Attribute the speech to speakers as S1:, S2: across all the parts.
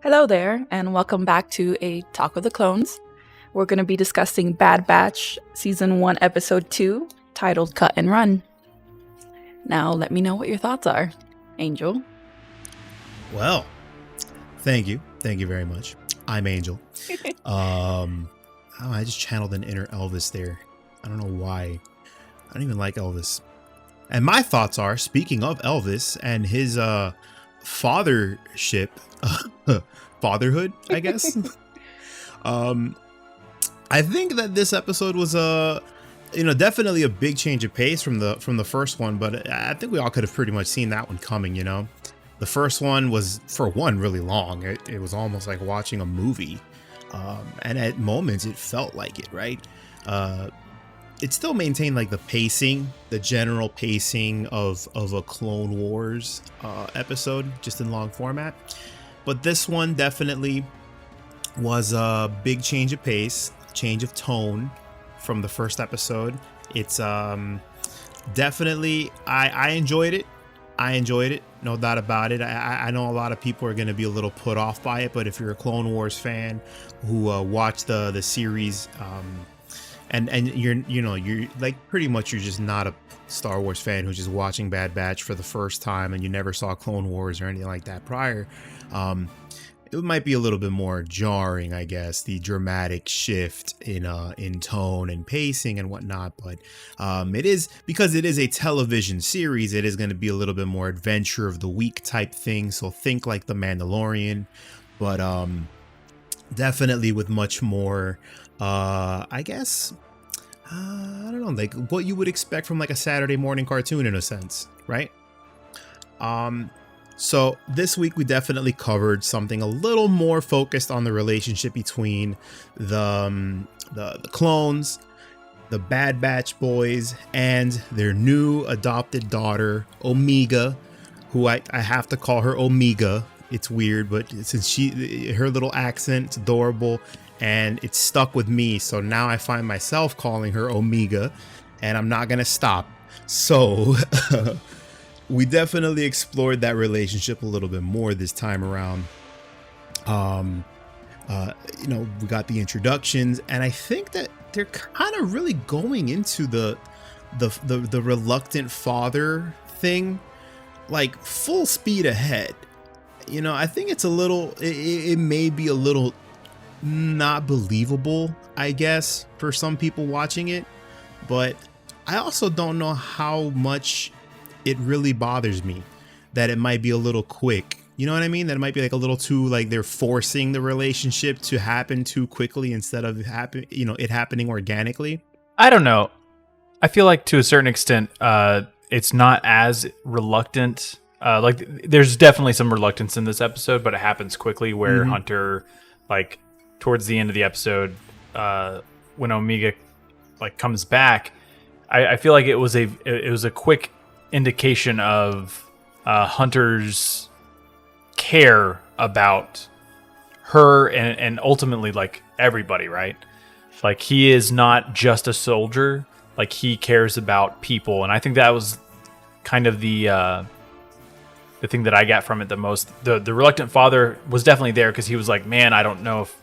S1: Hello there, and welcome back to a Talk of the Clones. We're going to be discussing Bad Batch Season 1, Episode 2, titled Cut and Run. Now, let me know what your thoughts are. Angel.
S2: Well, thank you. Thank you very much. I'm Angel. I just channeled an inner Elvis there. I don't know why. I don't even like Elvis. And my thoughts are, speaking of Elvis and his fathership, fatherhood, I guess. I think that this episode was definitely a big change of pace from the first one, but I think we all could have pretty much seen that one coming, The first one was, for one, really long. It was almost like watching a movie. And at moments it felt like it, right? It still maintained like the pacing, the general pacing of a Clone Wars episode, just in long format. But this one definitely was a big change of pace, change of tone from the first episode. It's definitely, I enjoyed it. I enjoyed it, no doubt about it. I know a lot of people are going to be a little put off by it, but if you're a Clone Wars fan who watched the series, and you're like pretty much you're just not a Star Wars fan who's just watching Bad Batch for the first time and you never saw Clone Wars or anything like that prior, it might be a little bit more jarring, I guess, the dramatic shift in tone and pacing and whatnot. But it is, because it is a television series, it is going to be a little bit more adventure of the week type thing. So think like The Mandalorian, but definitely with much more, I guess, I don't know, like what you would expect from like a Saturday morning cartoon in a sense, right? So this week we definitely covered something a little more focused on the relationship between the clones, the Bad Batch boys, and their new adopted daughter, Omega, who I have to call her Omega. It's weird, but since her little accent, it's adorable, and it's stuck with me. So now I find myself calling her Omega, and I'm not gonna stop. So we definitely explored that relationship a little bit more this time around. We got the introductions, and I think that they're kind of really going into the reluctant father thing, like full speed ahead. I think it's a little, it may be a little not believable, I guess, for some people watching it, but I also don't know how much it really bothers me that it might be a little quick. You know what I mean? That it might be like a little too, like they're forcing the relationship to happen too quickly instead of it happening organically.
S3: I don't know. I feel like to a certain extent, it's not as reluctant. Like there's definitely some reluctance in this episode, but it happens quickly where Hunter, like towards the end of the episode, when Omega like comes back, I feel like it was a quick indication of Hunter's care about her and ultimately like everybody, right? Like he is not just a soldier, like he cares about people, and I think that was kind of the thing that I got from it the most. The reluctant father was definitely there because he was like, man, I don't know if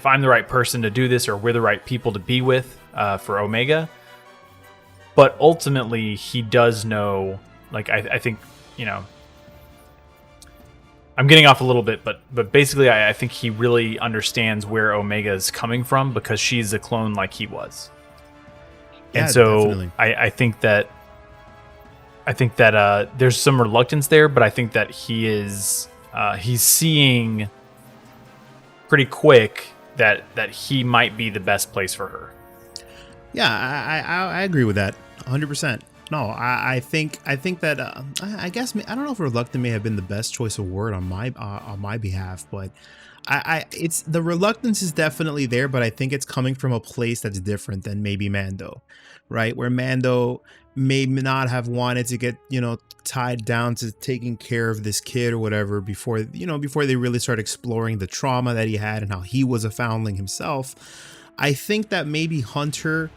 S3: I'm the right person to do this or we're the right people to be with for Omega. But ultimately, he does know, like, I think, I'm getting off a little bit, but basically, I think he really understands where Omega is coming from because she's a clone like he was.
S2: Yeah,
S3: and so
S2: definitely.
S3: I think that there's some reluctance there, but I think that he's seeing pretty quick that he might be the best place for her.
S2: Yeah, I agree with that 100%. No, I think that I guess I don't know if reluctant may have been the best choice of word on my behalf, but it's the reluctance is definitely there, but I think it's coming from a place that's different than maybe Mando, right? Where Mando may not have wanted to get tied down to taking care of this kid or whatever before they really start exploring the trauma that he had and how he was a foundling himself. I think that maybe Hunter,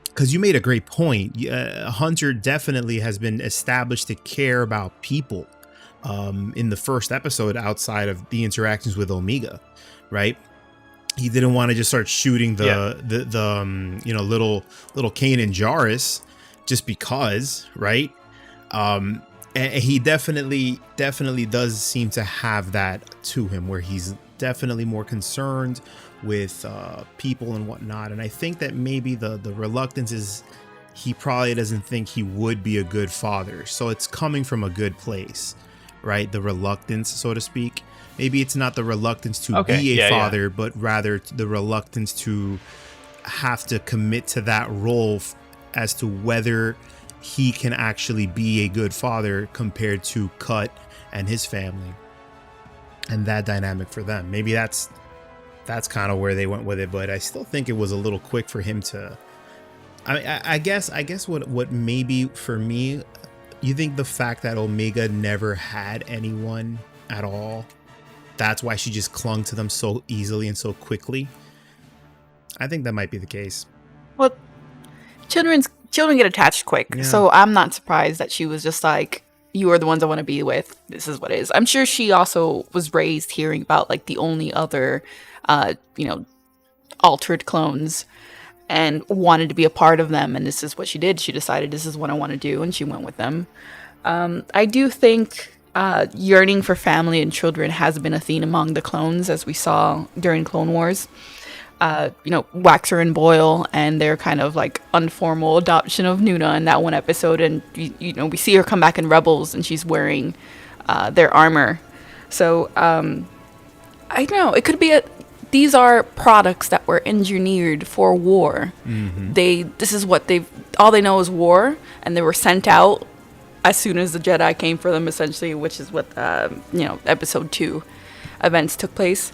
S2: because you made a great point, Hunter definitely has been established to care about people, in the first episode outside of the interactions with Omega, right? He didn't want to just start shooting the little Kanan Jarrus just because, right? And he definitely does seem to have that to him, where he's definitely more concerned with people and whatnot. And I think that maybe the reluctance is he probably doesn't think he would be a good father. So it's coming from a good place, right? The reluctance, so to speak. Maybe it's not the reluctance to be a father, but rather the reluctance to have to commit to that role as to whether he can actually be a good father compared to Cut and his family and that dynamic for them. Maybe that's kind of where they went with it, but I still think it was a little quick for him to. I guess what maybe for me, you think the fact that Omega never had anyone at all, that's why she just clung to them so easily and so quickly. I think that might be the case.
S1: Well, children get attached quick, so I'm not surprised that she was just like, you are the ones I want to be with. This is what it is. I'm sure she also was raised hearing about like the only other, altered clones, and wanted to be a part of them. And this is what she did. She decided this is what I want to do, and she went with them. I do think yearning for family and children has been a theme among the clones, as we saw during Clone Wars. Waxer and Boyle and their kind of like informal adoption of Nuna in that one episode, and we see her come back in Rebels and she's wearing their armor. So I don't know, it could be these are products that were engineered for war. Mm-hmm. This is what all they know is war, and they were sent out as soon as the Jedi came for them, essentially, which is what episode 2 events took place.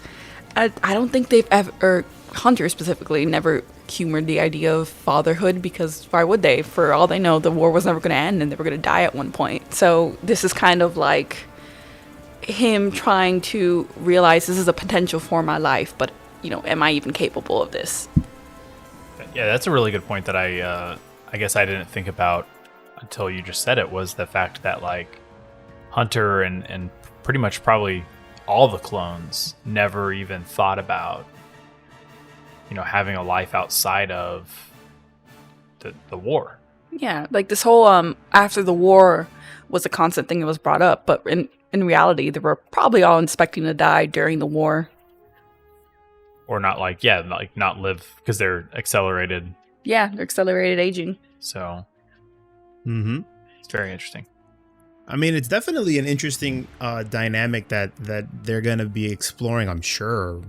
S1: I don't think they've ever, Hunter specifically, never humored the idea of fatherhood, because why would they? For all they know, the war was never going to end and they were going to die at one point. So this is kind of like him trying to realize this is a potential for my life, but am I even capable of this?
S3: Yeah, that's a really good point that I guess I didn't think about until you just said it, was the fact that like Hunter and pretty much probably all the clones never even thought about having a life outside of the war.
S1: Yeah, like this whole after the war was a constant thing that was brought up, but in reality they were probably all expecting to die during the war,
S3: or not not live because they're accelerated.
S1: Yeah, they're accelerated aging.
S3: So it's very interesting.
S2: I mean, it's definitely an interesting dynamic that they're going to be exploring, I'm sure,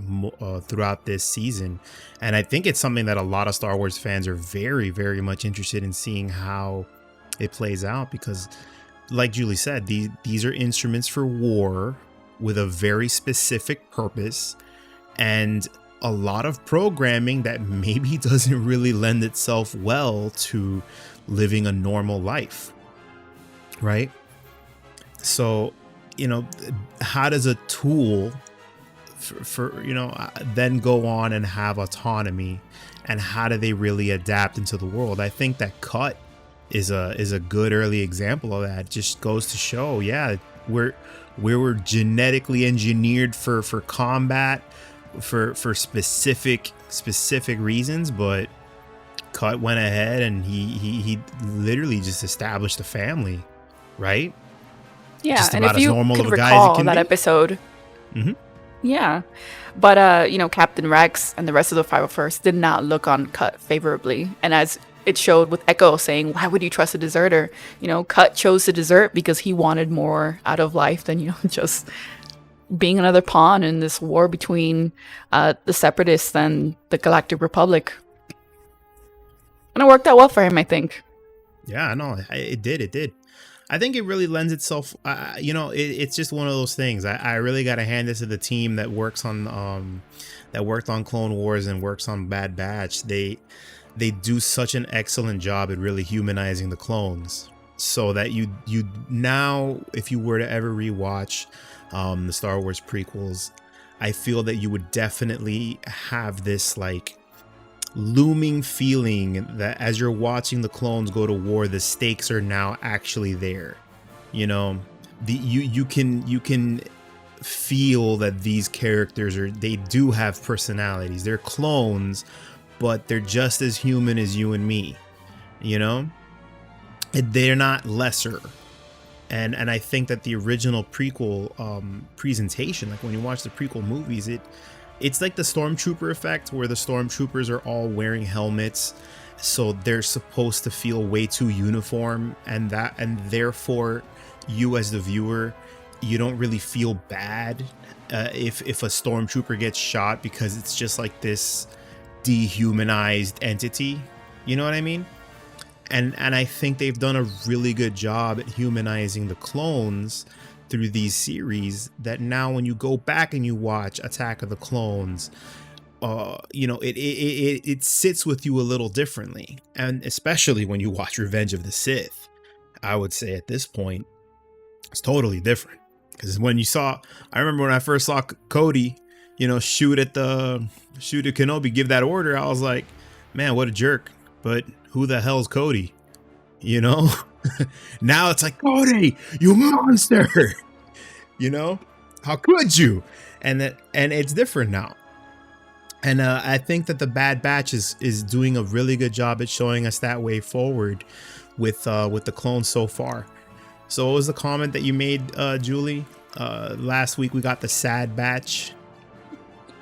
S2: throughout this season. And I think it's something that a lot of Star Wars fans are very, very much interested in seeing how it plays out. Because, like Julie said, these are instruments for war with a very specific purpose. And a lot of programming that maybe doesn't really lend itself well to living a normal life. Right? So, how does a tool for then go on and have autonomy, and how do they really adapt into the world? I think that Cut is a good early example of that. It just goes to show, we were genetically engineered for combat, for specific reasons, but Cut went ahead and he literally just established a family, right?
S1: Yeah, and if you could recall that episode, yeah, but Captain Rex and the rest of the 501st did not look on Cut favorably, and as it showed with Echo saying, "Why would you trust a deserter?" Cut chose to desert because he wanted more out of life than just being another pawn in this war between the Separatists and the Galactic Republic, and it worked out well for him, I think.
S2: Yeah, no, it did. I think it really lends itself, it's just one of those things. I really got to hand this to the team that worked on Clone Wars and works on Bad Batch. They do such an excellent job at really humanizing the clones, so that you now, if you were to ever rewatch the Star Wars prequels, I feel that you would definitely have this like looming feeling that as you're watching the clones go to war, the stakes are now actually there. you can feel that these characters they do have personalities. They're clones, but they're just as human as you and me, you know? They're not lesser. And I think that the original prequel presentation, like when you watch the prequel movies, it's like the stormtrooper effect, where the stormtroopers are all wearing helmets, so they're supposed to feel way too uniform, and therefore you as the viewer, you don't really feel bad if a stormtrooper gets shot, because it's just like this dehumanized entity. You know what I mean? And I think they've done a really good job at humanizing the clones through these series, that now when you go back and you watch Attack of the Clones, you know, it sits with you a little differently. And especially when you watch Revenge of the Sith, I would say at this point, it's totally different. Because I remember when I first saw Cody, you know, shoot at Kenobi, give that order, I was like, man, what a jerk. But who the hell's Cody? You know? Now it's like, Cody, you monster. You know? How could you? And it's different now. And I think that the Bad Batch is doing a really good job at showing us that way forward with the clones so far. So what was the comment that you made, Julie? Last week we got the Sad Batch.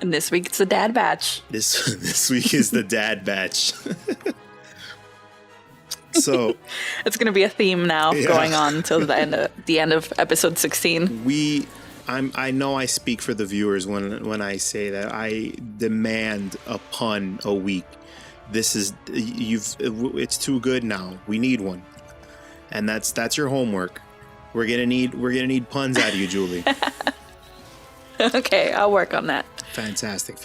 S1: And this week it's the Dad Batch.
S2: This week is the Dad Batch. So
S1: it's going to be a theme now, going on until the end of episode 16.
S2: I know I speak for the viewers when I say that I demand a pun a week. It's too good now. We need one. And that's your homework. We're gonna need puns out of you, Julie.
S1: Okay, I'll work on that.
S2: Fantastic.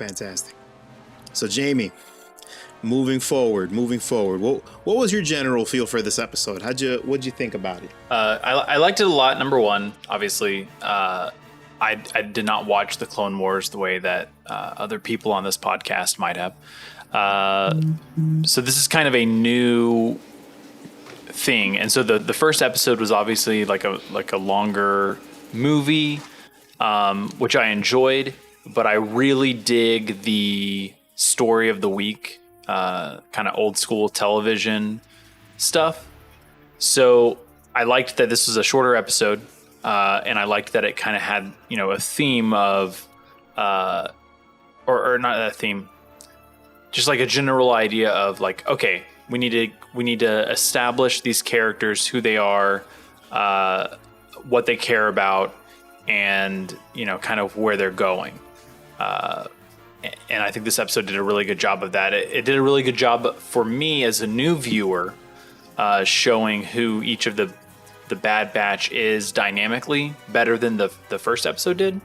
S2: So Jamie, moving forward. What was your general feel for this episode? What'd you think about it?
S3: I liked it a lot. Number one, obviously, I did not watch the Clone Wars the way that other people on this podcast might have. So this is kind of a new thing, and so the first episode was obviously like a longer movie, which I enjoyed, but I really dig the story of the week, kind of old school television stuff. So I liked that this was a shorter episode, and I liked that it kind of had, you know, a theme of, or not a theme, just like a general idea of like, okay, we need to establish these characters, who they are, what they care about, and, you know, kind of where they're going. And I think this episode did a really good job of that. It did a really good job for me as a new viewer, showing who each of the Bad Batch is dynamically better than the first episode did.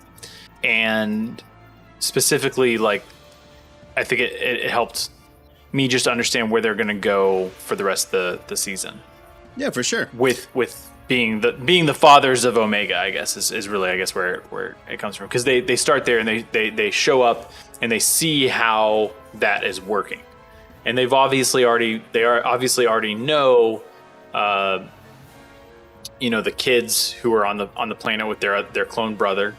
S3: And specifically, like, I think it helped me just understand where they're going to go for the rest of the season.
S2: Yeah, for sure.
S3: With being the fathers of Omega, I guess is really, I guess, where it comes from, because they start there and they show up and they see how that is working, and they obviously already know, you know, the kids who are on the planet with their clone brother.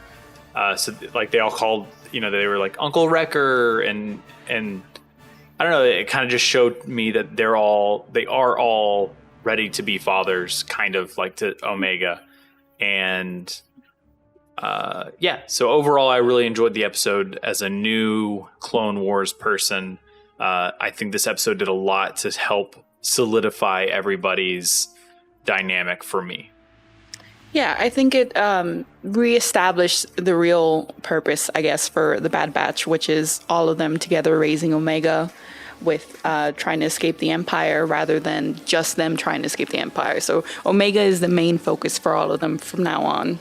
S3: So like they all called, you know, they were like Uncle Wrecker, and I don't know, it kind of just showed me that they are all ready to be fathers, kind of like to Omega. And so overall I really enjoyed the episode as a new Clone Wars person. I think this episode did a lot to help solidify everybody's dynamic for me.
S1: Yeah, I think it reestablished the real purpose, I guess, for the Bad Batch, which is all of them together raising Omega, with trying to escape the Empire rather than just them trying to escape the Empire. So Omega is the main focus for all of them from now on.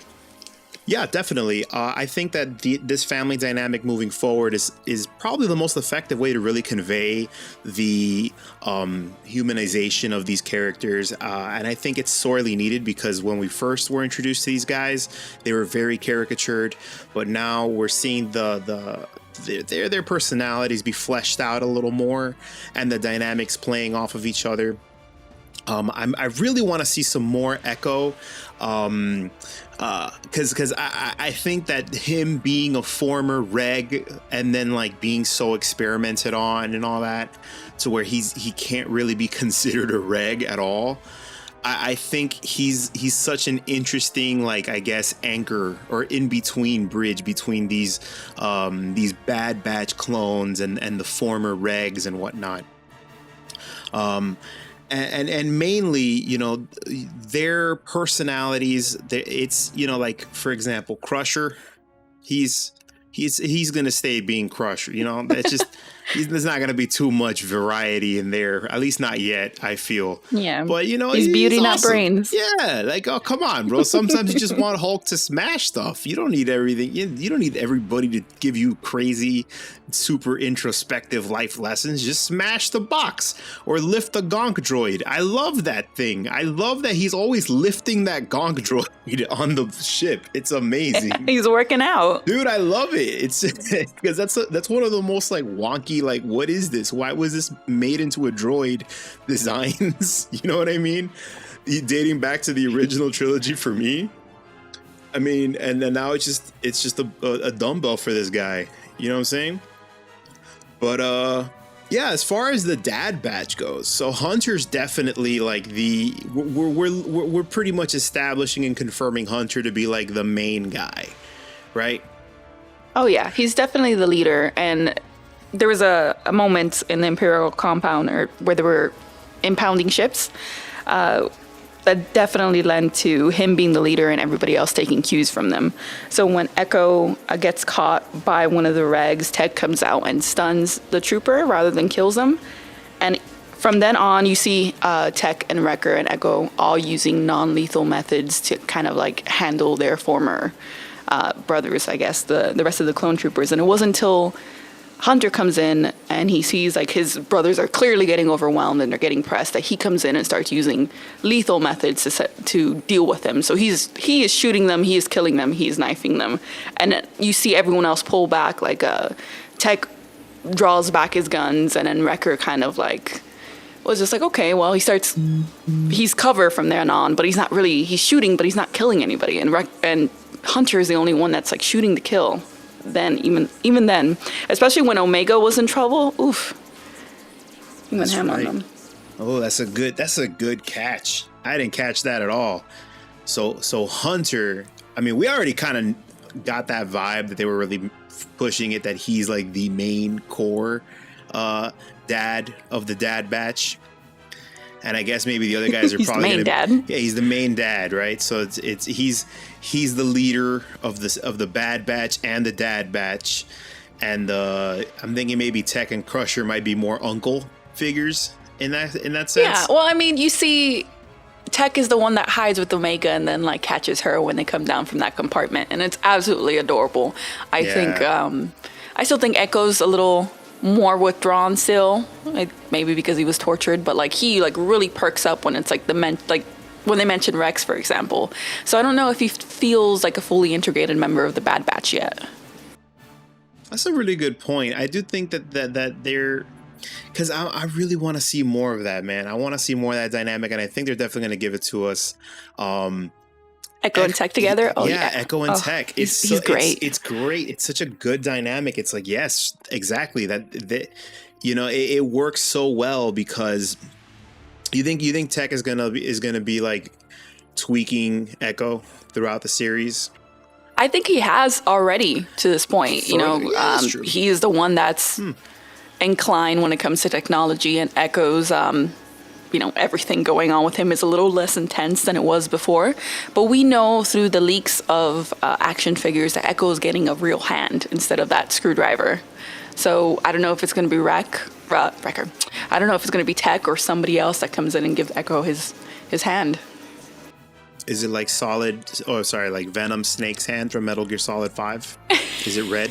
S2: Yeah, definitely. I think that this family dynamic moving forward is probably the most effective way to really convey the humanization of these characters. And I think it's sorely needed, because when we first were introduced to these guys, they were very caricatured. But now we're seeing their personalities be fleshed out a little more, and the dynamics playing off of each other. I really want to see some more Echo, because I think that him being a former reg and then like being so experimented on and all that, to where he can't really be considered a reg at all. I think he's such an interesting, like, I guess, anchor or in between bridge between these Bad Batch clones and the former regs and whatnot. And mainly, you know, their personalities. It's, you know, like, for example, Crusher. He's gonna stay being Crusher. You know, it's just there's not gonna be too much variety in there, at least not yet. I feel.
S1: Yeah.
S2: But you know,
S1: he's beauty,
S2: awesome.
S1: not brains.
S2: Yeah, like, oh, come on, bro. Sometimes you just want Hulk to smash stuff. You don't need everything. You don't need everybody to give you crazy, super introspective life lessons. Just smash the box or lift the Gonk droid. I love that thing. I love that he's always lifting that Gonk droid on the ship. It's amazing.
S1: He's working out.
S2: Dude, I love it. It's because that's one of the most like wonky, like, what is this? Why was this made into a droid designs? You know what I mean? Dating back to the original trilogy for me. I mean, and then now it's just a dumbbell for this guy. You know what I'm saying? But yeah, as far as the Dad Batch goes, so Hunter's definitely like we're pretty much establishing and confirming Hunter to be like the main guy, right?
S1: Oh yeah, he's definitely the leader. And there was a moment in the Imperial compound where they were impounding ships that definitely led to him being the leader and everybody else taking cues from them. So when Echo gets caught by one of the regs, Tech comes out and stuns the trooper rather than kills him. And from then on, you see Tech and Wrecker and Echo all using non-lethal methods to kind of like handle their former brothers, I guess, the rest of the clone troopers. And it wasn't until Hunter comes in and he sees like his brothers are clearly getting overwhelmed and they're getting pressed, that he comes in and starts using lethal methods to deal with them. So he is shooting them, he is killing them, he is knifing them. And you see everyone else pull back, like Tech draws back his guns, and then Wrecker kind of like was just like, okay, well, he's cover from there on, but he's shooting, but he's not killing anybody. And Hunter is the only one that's like shooting to kill. Then even then, especially when Omega was in trouble, oof, he went ham on them.
S2: Oh, that's a good catch. I didn't catch that at all. So Hunter, I mean, we already kind of got that vibe that they were really pushing it, that he's like the main core dad of the Dad Batch. And I guess maybe the other guys are probably
S1: the main dad.
S2: Yeah, he's the main dad, right? So he's the leader of the Bad Batch and the Dad Batch, and I'm thinking maybe Tech and Crusher might be more uncle figures in that sense.
S1: Yeah, well, I mean, you see, Tech is the one that hides with Omega and then like catches her when they come down from that compartment, and it's absolutely adorable. I think I still think Echo's a little more withdrawn still, maybe because he was tortured, but like he like really perks up when it's like when they mention Rex, for example. So I don't know if he feels like a fully integrated member of the Bad Batch yet.
S2: That's a really good point. I do think that they're, because I really want to see more of that, man. I want to see more of that dynamic, and I think they're definitely going to give it to us.
S1: Echo and Tech together? Oh, yeah.
S2: Echo and Tech.
S1: He's great.
S2: It's great. It's such a good dynamic. It's like, yes, exactly. That you know, it works so well because you think Tech is gonna be like tweaking Echo throughout the series.
S1: I think he has already to this point. He is the one that's inclined when it comes to technology, and Echo's everything going on with him is a little less intense than it was before. But we know through the leaks of action figures that Echo is getting a real hand instead of that screwdriver. So I don't know if it's going to be Wrecker. I don't know if it's going to be Tech or somebody else that comes in and gives Echo his hand.
S2: Is it like like Venom Snake's hand from Metal Gear Solid 5? Is it red?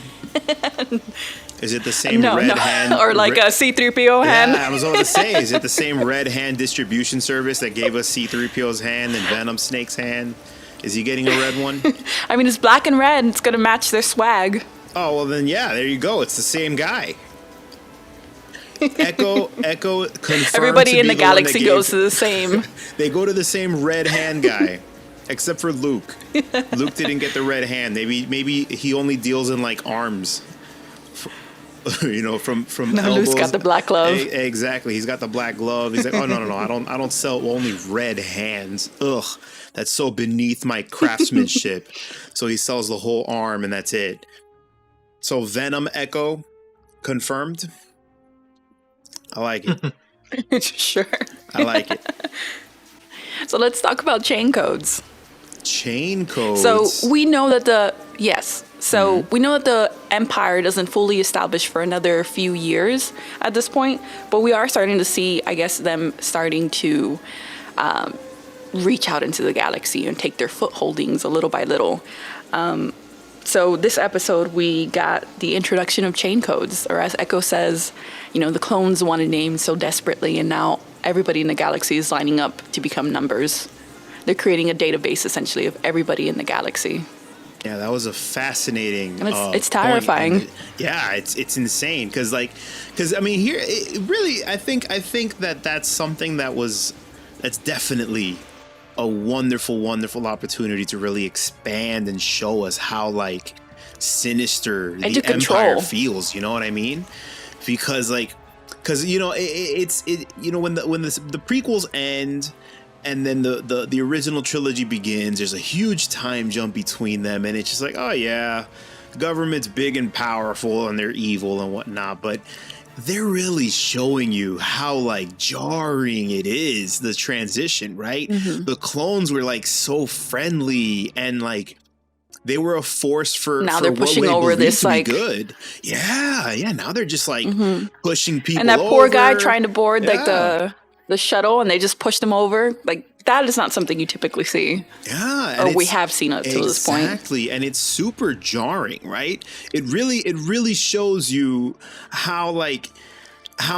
S2: Is it the same red hand?
S1: Or like a C-3PO hand?
S2: Yeah, I was about to say, is it the same red hand distribution service that gave us C-3PO's hand and Venom Snake's hand? Is he getting a red one?
S1: I mean, it's black and red. It's going to match their swag.
S2: Oh, well then, yeah, there you go. It's the same guy. Echo confirmed
S1: Everybody
S2: to
S1: in
S2: be
S1: the
S2: one that
S1: galaxy
S2: gave-
S1: goes to the same.
S2: They go to the same red hand guy, except for Luke. Luke didn't get the red hand. Maybe he only deals in like arms. You know, from
S1: No,
S2: elbows.
S1: Luke's got the black glove.
S2: Exactly, he's got the black glove. He's like, oh no, I don't sell only red hands. Ugh, that's so beneath my craftsmanship. So he sells the whole arm, and that's it. So Venom Echo confirmed. I like it.
S1: Sure.
S2: I like it.
S1: So let's talk about chain codes.
S2: Chain codes.
S1: So we know that we know that the Empire doesn't fully establish for another few years at this point, but we are starting to see, I guess, them starting to reach out into the galaxy and take their footholdings a little by little. So this episode, we got the introduction of chain codes, or as Echo says, you know, the clones wanted names so desperately, and now everybody in the galaxy is lining up to become numbers. They're creating a database, essentially, of everybody in the galaxy.
S2: Yeah, that was a fascinating.
S1: And it's
S2: point.
S1: terrifying.
S2: And yeah, it's insane because I mean here it really I think that's something that's definitely a wonderful opportunity to really expand and show us how like sinister the Empire
S1: control.
S2: feels. You know what I mean? Because you know it's you know when the prequels end. And then the original trilogy begins. There's a huge time jump between them, and it's just like, oh yeah, government's big and powerful, and they're evil and whatnot. But they're really showing you how like jarring it is, the transition, right?
S1: Mm-hmm.
S2: The clones were like so friendly, and like they were a force for
S1: Now
S2: for
S1: they're
S2: what
S1: pushing
S2: they
S1: over
S2: believed
S1: this,
S2: to be
S1: like-
S2: good. Yeah. Now they're just like pushing people.
S1: And that poor guy
S2: over.
S1: trying to board like
S2: Yeah.
S1: the shuttle, and they just pushed him over. Like, that is not something you typically see.
S2: Yeah,
S1: Or
S2: and
S1: we
S2: it's-
S1: have seen up to this point.
S2: Exactly, and it's super jarring, right? It really shows you how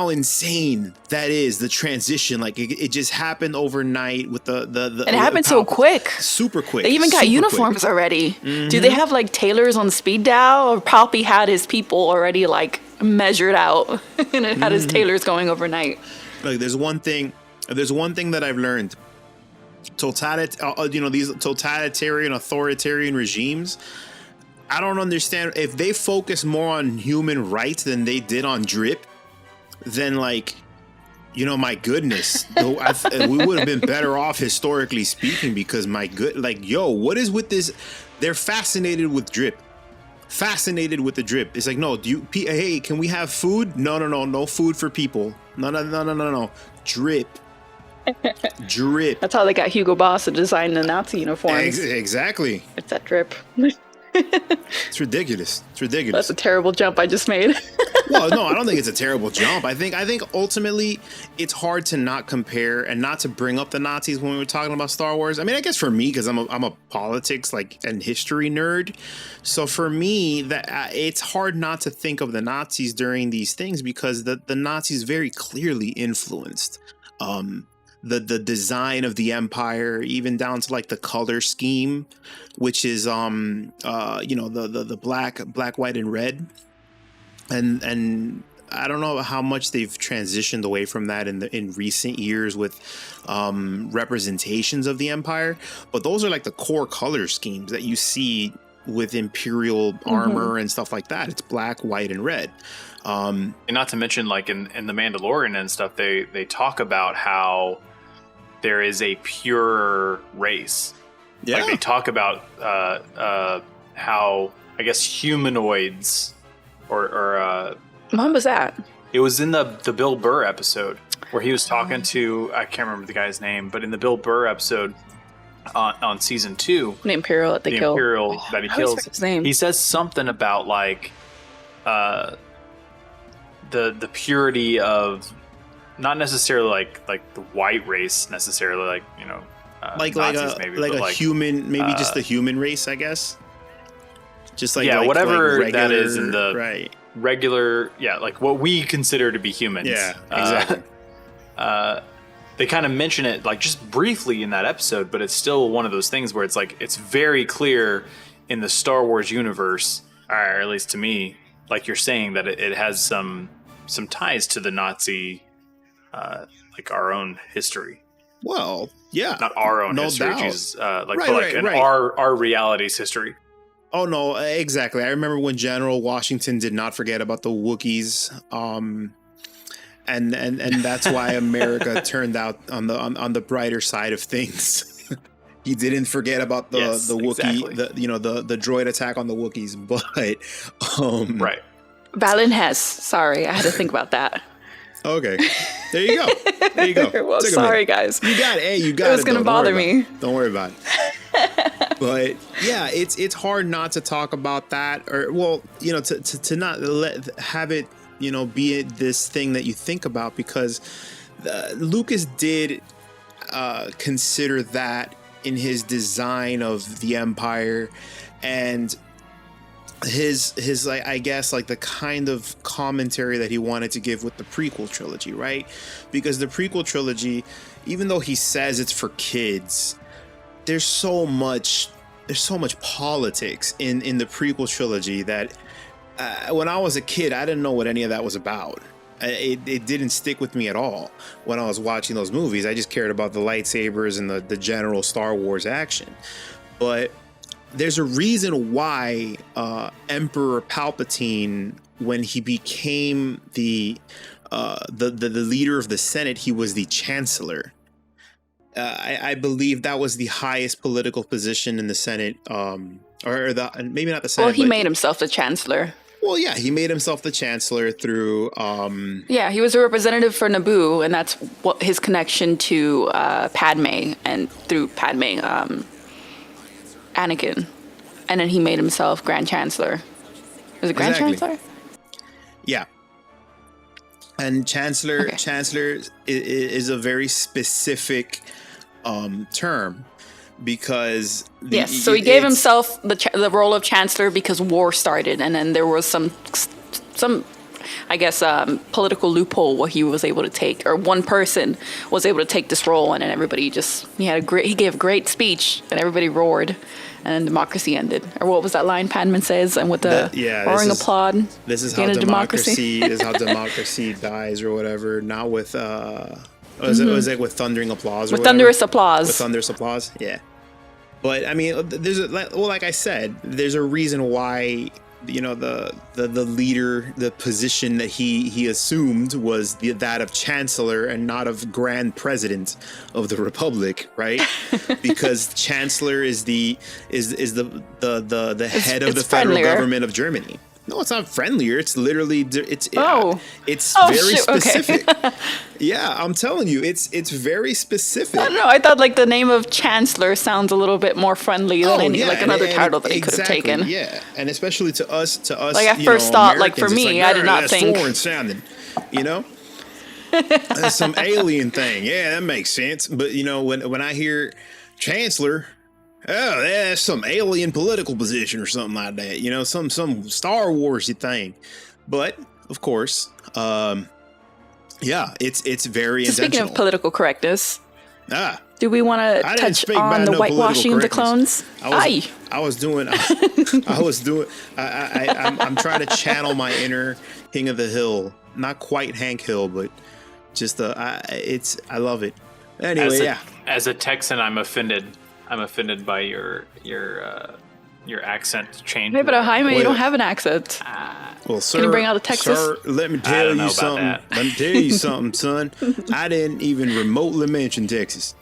S2: insane that is, the transition. Like it just happened overnight with the
S1: And it happened so quick.
S2: super quick.
S1: They even got
S2: super
S1: uniforms
S2: quick.
S1: already. Do they have like tailors on speed dial? Or Palpy had his people already like measured out and it had his tailors going overnight.
S2: Like there's one thing that I've learned. These totalitarian authoritarian regimes, I don't understand if they focus more on human rights than they did on drip, then like, you know, my goodness, we would have been better off historically speaking, because what is with this? They're fascinated with drip. Fascinated with the drip. It's like, no, hey, can we have food? No food for people. No. Drip.
S1: That's how they got Hugo Boss to design the Nazi uniforms.
S2: Exactly.
S1: It's that drip.
S2: It's ridiculous.
S1: That's a terrible jump I just made.
S2: Well, no, I don't think it's a terrible jump. I think ultimately it's hard to not compare and not to bring up the Nazis when we were talking about Star Wars. I mean, I guess for me, because I'm a politics and history nerd, so for me that it's hard not to think of the Nazis during these things, because the Nazis very clearly influenced the design of the Empire, even down to like the color scheme, which is the black, white, and red. And I don't know how much they've transitioned away from that in recent years with representations of the Empire, but those are like the core color schemes that you see with Imperial armor and stuff like that. It's black, white, and red.
S3: And not to mention, like in The Mandalorian and stuff, they talk about how there is a pure race.
S2: Yeah.
S3: Like they talk about how, I guess, humanoids or
S1: When was that?
S3: it was in the Bill Burr episode where he was talking to, I can't remember the guy's name, but in the Bill Burr episode on season 2,
S1: The Imperial that they
S3: the
S1: killed.
S3: Imperial that he
S1: I always
S3: kills,
S1: forget his name.
S3: he says something about like the purity of not necessarily like the white race necessarily, like, you know,
S2: like
S3: Nazis maybe,
S2: like
S3: but
S2: a human, maybe just the human race, I guess. Just like
S3: whatever
S2: like
S3: that is in the
S2: right.
S3: regular, like what we consider to be humans.
S2: Yeah, exactly.
S3: They kind of mention it like just briefly in that episode, but it's still one of those things where it's like it's very clear in the Star Wars universe, or at least to me, like you're saying, that it has some some ties to the Nazi, like our own history.
S2: Well, yeah,
S3: Not our own
S2: no
S3: history,
S2: doubt.
S3: Jesus, like
S2: Right,
S3: but like
S2: right,
S3: in
S2: right.
S3: our reality's history.
S2: Oh no, exactly. I remember when General Washington did not forget about the Wookiees, and that's why America turned out on the brighter side of things. He didn't forget about the Wookiee,
S3: exactly.
S2: the droid attack on the Wookiees, but
S3: Right.
S1: Valen Hess. Sorry, I had to think about that.
S2: Okay, there you go. There you go.
S1: Well,
S2: Took a
S1: sorry,
S2: minute.
S1: guys.
S2: You got it. Hey, you got it.
S1: It was gonna
S2: though.
S1: bother
S2: Don't worry
S1: me.
S2: about it. Don't worry about it. But yeah, it's hard not to talk about that, or well, to not have it, be this thing that you think about, because Lucas did consider that in his design of the Empire, and his like, I guess, like the kind of commentary that he wanted to give with the prequel trilogy, right? Because the prequel trilogy, even though he says it's for kids, there's so much politics in the prequel trilogy that when I was a kid, I didn't know what any of that was about. It didn't stick with me at all when I was watching those movies. I just cared about the lightsabers and the general Star Wars action. But there's a reason why Emperor Palpatine, when he became the leader of the Senate, he was the Chancellor. I believe that was the highest political position in the Senate, maybe not the Senate.
S1: Well, he
S2: but,
S1: made himself the chancellor.
S2: Well, yeah, he made himself the Chancellor through.
S1: Yeah, he was a representative for Naboo, and that's what his connection to Padme, and through Padme, Anakin, and then he made himself Grand Chancellor. Was it Grand
S2: Exactly.
S1: Chancellor?
S2: Yeah. And Chancellor
S1: Okay.
S2: Chancellor is a very specific term, because
S1: Yes. So he gave
S2: it's-
S1: himself the role of Chancellor because war started, and then there was some I guess political loophole where he was able to take, or one person was able to take this role, and then everybody he gave a great speech, and everybody roared, and then democracy ended. Or what was that line Padman says? And with the roaring applaud.
S2: This is
S1: the
S2: how
S1: end of
S2: democracy is how democracy dies, or whatever. Not with was it with thundering applause? Or
S1: With
S2: whatever?
S1: thunderous applause.
S2: With thunderous applause, yeah. But I mean, like I said, there's a reason why the leader, the position that he assumed was that of Chancellor and not of Grand President of the Republic, right? Because Chancellor is the head of the federal
S1: friendlier.
S2: government of Germany. No, it's not friendlier. It's literally it's
S1: Oh.
S2: it's
S1: Oh,
S2: very
S1: shoot, okay.
S2: specific. Yeah, I'm telling you, it's very specific.
S1: I don't know. I thought like the name of Chancellor sounds a little bit more friendly than like another title that he could have
S2: exactly,
S1: taken.
S2: Yeah, and especially to us.
S1: Like, I first thought, like, for
S2: Americans, it's
S1: me, I did not
S2: that's
S1: think-
S2: foreign sounding. That's some alien thing. Yeah, that makes sense. But when I hear Chancellor, oh, that's some alien political position or something like that. Some Star Wars thing. But of course, yeah, it's very
S1: So speaking
S2: intentional.
S1: of political correctness,
S2: Ah.
S1: do we want
S2: I
S1: to
S2: didn't
S1: touch
S2: speak
S1: on
S2: about
S1: the
S2: no
S1: whitewashing of the
S2: political
S1: clones?
S2: correctness.
S1: Aye.
S2: I'm trying to channel my inner King of the Hill. Not quite Hank Hill, but just I love it. Anyway,
S3: As a Texan, I'm offended. I'm offended by your accent change.
S1: Hey, but Jaime, you
S2: Wait.
S1: don't have an accent.
S2: Well, sir,
S1: you bring out a Texas?
S2: Sir, let me
S3: I
S2: tell
S3: don't know
S2: you
S3: about
S2: something.
S3: that.
S2: Let me tell you something, son. I didn't even remotely mention Texas.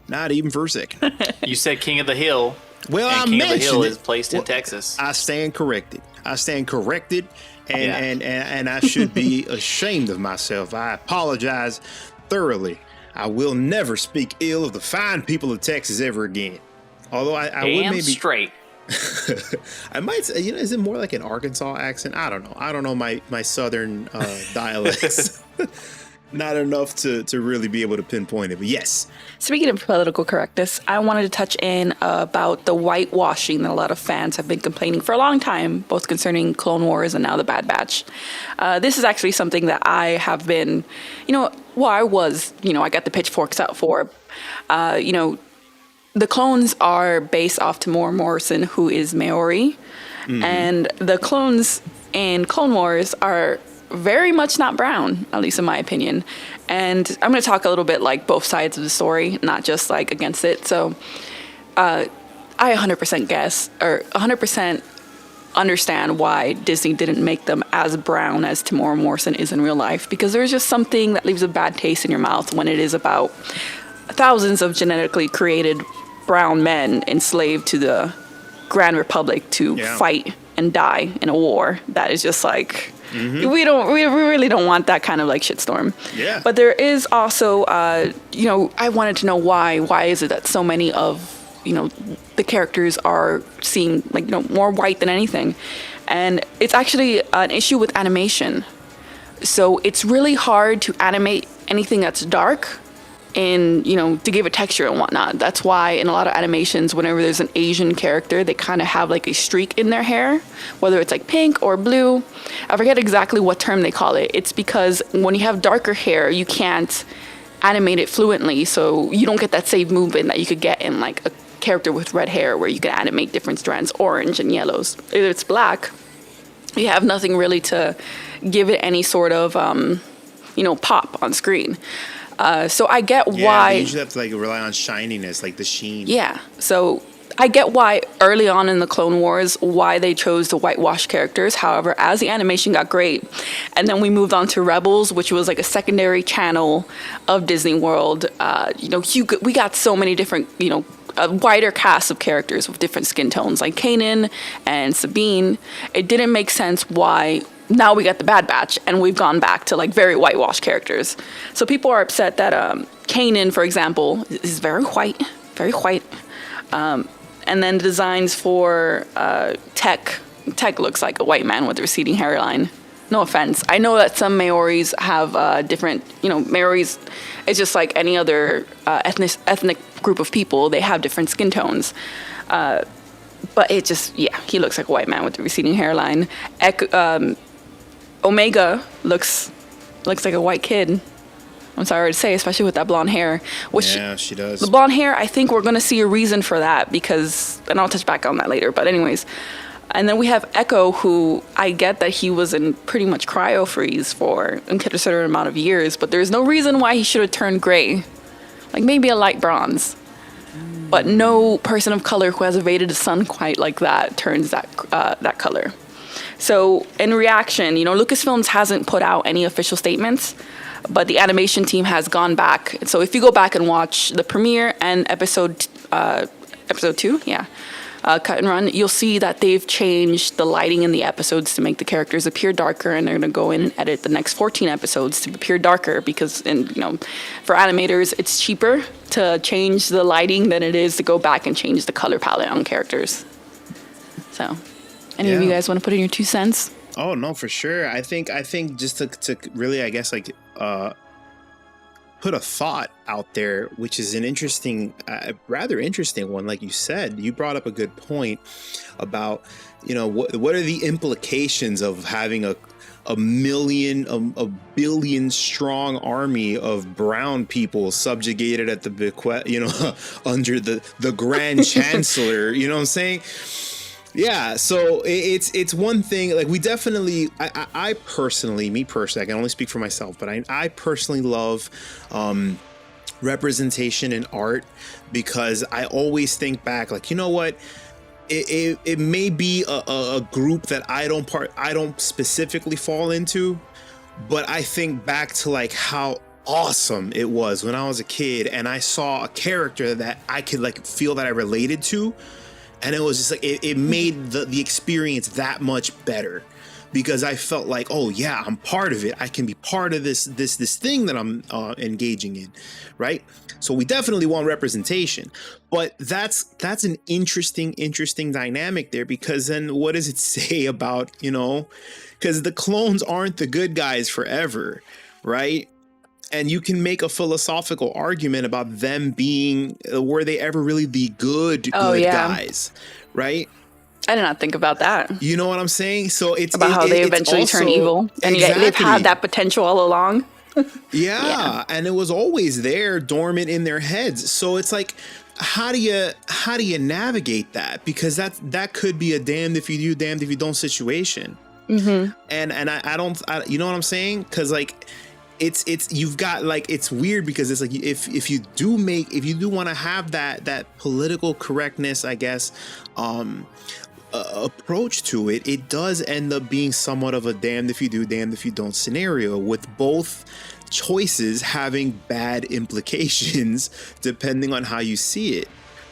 S2: Not even for a second.
S3: You said King of the Hill.
S2: Well, I
S3: And King of the Hill
S2: mentioned
S3: is
S2: it.
S3: placed in
S2: Well,
S3: Texas.
S2: I stand corrected.
S3: Yeah.
S2: And I should be ashamed of myself. I apologize thoroughly. I will never speak ill of the fine people of Texas ever again. Although I would
S3: Damn
S2: maybe
S3: straight.
S2: I might say, is it more like an Arkansas accent? I don't know. I don't know my southern dialects. Not enough to really be able to pinpoint it. But yes.
S1: Speaking of political correctness, I wanted to touch in about the whitewashing that a lot of fans have been complaining for a long time, both concerning Clone Wars and now the Bad Batch. This is actually something that I have been, I got the pitchforks out for. The clones are based off Tamora Morrison, who is Maori, and the clones in Clone Wars are very much not brown, at least in my opinion. And I'm going to talk a little bit like both sides of the story, not just like against it. So I 100% guess, or 100% understand why Disney didn't make them as brown as Tamora Morrison is in real life, because there's just something that leaves a bad taste in your mouth when it is about thousands of genetically created brown men enslaved to the Grand Republic to fight and die in a war. That is just like, we really don't want that kind of like shitstorm.
S2: Yeah.
S1: But there is also, you know, I wanted to know why is it that so many of, you know, the characters are seen like, you know, more white than anything. And it's actually an issue with animation. So it's really hard to animate anything that's dark and, you know, to give it texture and whatnot. That's why in a lot of animations, whenever there's an Asian character, they kind of have like a streak in their hair, whether it's like pink or blue. I forget exactly what term they call it. It's because when you have darker hair, you can't animate it fluently. So you don't get that same movement that you could get in like a character with red hair, where you can animate different strands, orange and yellows. If it's black, you have nothing really to give it any sort of, you know, pop on screen. So I get why
S2: you usually have to like rely on shininess, like the sheen.
S1: Yeah. So I get why early on in the Clone Wars, why they chose to whitewash characters. However, as the animation got great, and then we moved on to Rebels, which was like a secondary channel of Disney World. You know, we got so many different, you know, a wider cast of characters with different skin tones, like Kanan and Sabine. It didn't make sense why now we got the Bad Batch and we've gone back to like very whitewashed characters. So people are upset that Kanan, for example, is very white. And then the designs for Tech looks like a white man with a receding hairline. No offense. I know that some Maoris have different, you know, Maoris, it's just like any other ethnic group of people. They have different skin tones. But it just, yeah, he looks like a white man with a receding hairline. Omega looks like a white kid. I'm sorry to say, especially with that blonde hair.
S2: Yeah, she does.
S1: The blonde hair, I think we're going to see a reason for that, because, and I'll touch back on that later, but anyways. And then we have Echo, who I get that he was in pretty much cryo freeze for a considerable amount of years, but there's no reason why he should have turned gray. Like maybe a light bronze. But no person of color who has evaded the sun quite like that turns that color. So in reaction, you know, Lucasfilms hasn't put out any official statements, but the animation team has gone back. So if you go back and watch the premiere and episode 2, Cut and Run, you'll see that they've changed the lighting in the episodes to make the characters appear darker, and they're going to go in and edit the next 14 episodes to appear darker, because, and you know, for animators, it's cheaper to change the lighting than it is to go back and change the color palette on characters. So, any of you guys want to put in your 2 cents?
S2: Oh no, for sure. I think just to really, I guess, like put a thought out there, which is an interesting, rather interesting one. Like you said, you brought up a good point about, you know, what are the implications of having a billion strong army of brown people subjugated at the bequest, you know, under the Grand Chancellor. You know what I'm saying? Yeah, so it's one thing. Like, we definitely, I personally, me personally, I can only speak for myself, but I personally love representation in art, because I always think back, like, you know what, it may be a group that I don't specifically fall into, but I think back to like how awesome it was when I was a kid and I saw a character that I could like feel that I related to. And it was just like, it made the experience that much better, because I felt like, oh yeah, I'm part of it. I can be part of this thing that I'm engaging in, right? So we definitely want representation, but that's an interesting dynamic there, because then what does it say about, you know, because the clones aren't the good guys forever, right? And you can make a philosophical argument about them being, were they ever really the good guys, right?
S1: I did not think about that.
S2: You know what I'm saying? So it's
S1: about how they eventually turn evil, and yet they've had that potential all along.
S2: Yeah, and it was always there, dormant in their heads. So it's like, how do you navigate that? Because that could be a damned if you do, damned if you don't situation. And I don't, you know what I'm saying? Because like it's you've got like, it's weird because it's like if you do want to have that political correctness, I guess, approach to it, it does end up being somewhat of a damned if you do, damned if you don't scenario, with both choices having bad implications depending on how you see it,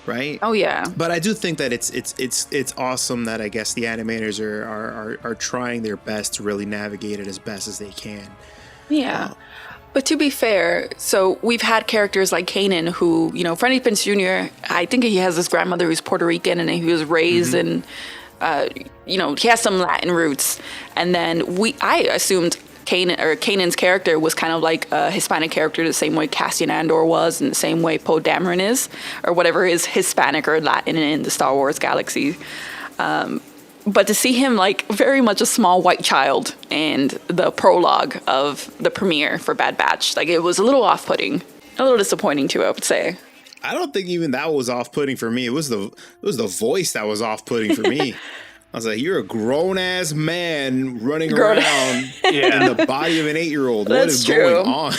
S2: right?
S1: Oh yeah.
S2: But I do think that it's awesome that I guess the animators are trying their best to really navigate it as best as they can.
S1: Yeah. But to be fair, so we've had characters like Kanan who, you know, Freddie Prinze Jr., I think he has his grandmother who's Puerto Rican and he was raised in, you know, he has some Latin roots. And then I assumed Kanan's character was kind of like a Hispanic character the same way Cassian Andor was and the same way Poe Dameron is, or whatever is Hispanic or Latin in the Star Wars galaxy. But to see him like very much a small white child in the prologue of the premiere for Bad Batch, like it was a little off-putting, a little disappointing too, I would say.
S2: I don't think even that was off-putting for me. It was the voice that was off-putting for me. I was like, you're a grown-ass man running around in the body of an 8-year-old. What is going on?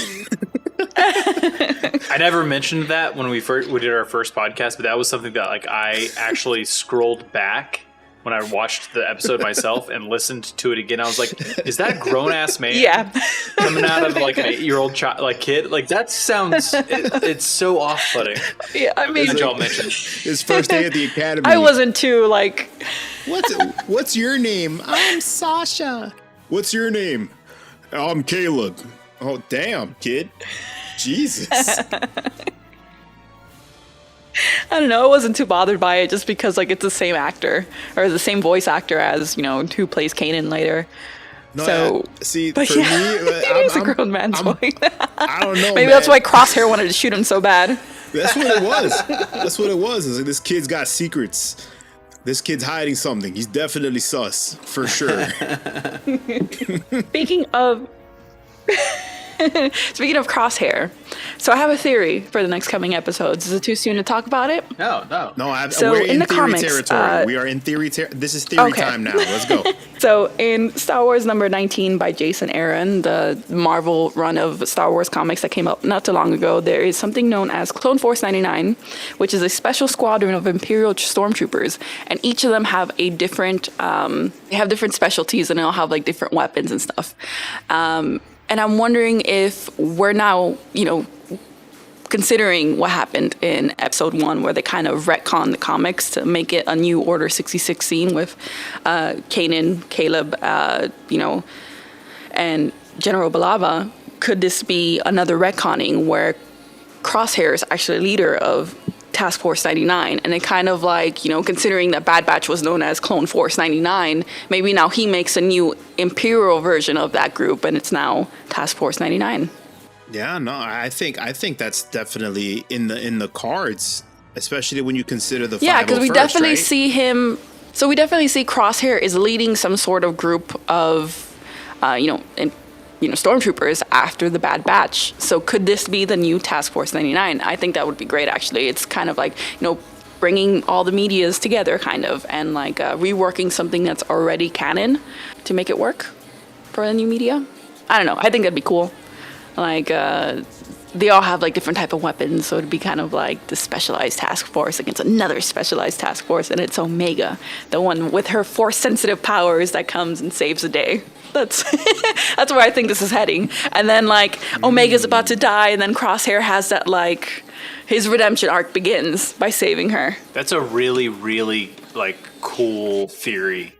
S3: I never mentioned that when we did our first podcast, but that was something that like I actually scrolled back when I watched the episode myself and listened to it again. I was like, is that a grown-ass man coming out of like an 8-year-old child, like kid? Like that sounds, it's so off-putting.
S1: Yeah, I mean,
S3: as y'all mentioned.
S2: His first day at the academy.
S1: I wasn't too like...
S2: What's your name? I'm Sasha. What's your name? I'm Caleb. Oh, damn, kid. Jesus.
S1: I don't know, I wasn't too bothered by it just because like it's the same actor or the same voice actor as, you know, who plays Kanan later.
S2: No,
S1: so
S2: see,
S1: but
S2: for me,
S1: he's a grown man's voice.
S2: I don't know.
S1: Maybe that's why Crosshair wanted to shoot him so bad.
S2: That's what it was. That's what it was. It's like this kid's got secrets. This kid's hiding something. He's definitely sus, for sure.
S1: Speaking of Crosshair, so I have a theory for the next coming episodes. Is it too soon to talk about it?
S3: No.
S1: So
S2: we're
S1: in the
S2: theory
S1: comics,
S2: territory. We are in theory. This is theory time now. Let's go.
S1: So in Star Wars number 19 by Jason Aaron, the Marvel run of Star Wars comics that came out not too long ago, there is something known as Clone Force 99, which is a special squadron of Imperial stormtroopers, and each of them have a different, they have different specialties, and they all have like different weapons and stuff. And I'm wondering if we're now, you know, considering what happened in episode 1, where they kind of retconned the comics to make it a new Order 66 scene with Kanan, Caleb, you know, and General Balava. Could this be another retconning where Crosshair is actually leader of Task Force 99, and it kind of like, you know, considering that Bad Batch was known as Clone Force 99, maybe now he makes a new Imperial version of that group, and it's now Task Force 99.
S2: Yeah, no, I think that's definitely in the cards, especially when you consider the
S1: because we definitely
S2: right?
S1: see him. So we definitely see Crosshair is leading some sort of group of, stormtroopers after the Bad Batch. So could this be the new Task Force 99? I think that would be great, actually. It's kind of like, you know, bringing all the medias together, kind of, and like reworking something that's already canon to make it work for the new media. I don't know. I think that'd be cool. Like, they all have like different type of weapons, so it'd be kind of like the specialized task force against another specialized task force, and it's Omega, the one with her force-sensitive powers that comes and saves the day. That's that's where I think this is heading. And then like Omega's about to die, and then Crosshair has that like his redemption arc begins by saving her.
S3: That's a really, really like cool theory.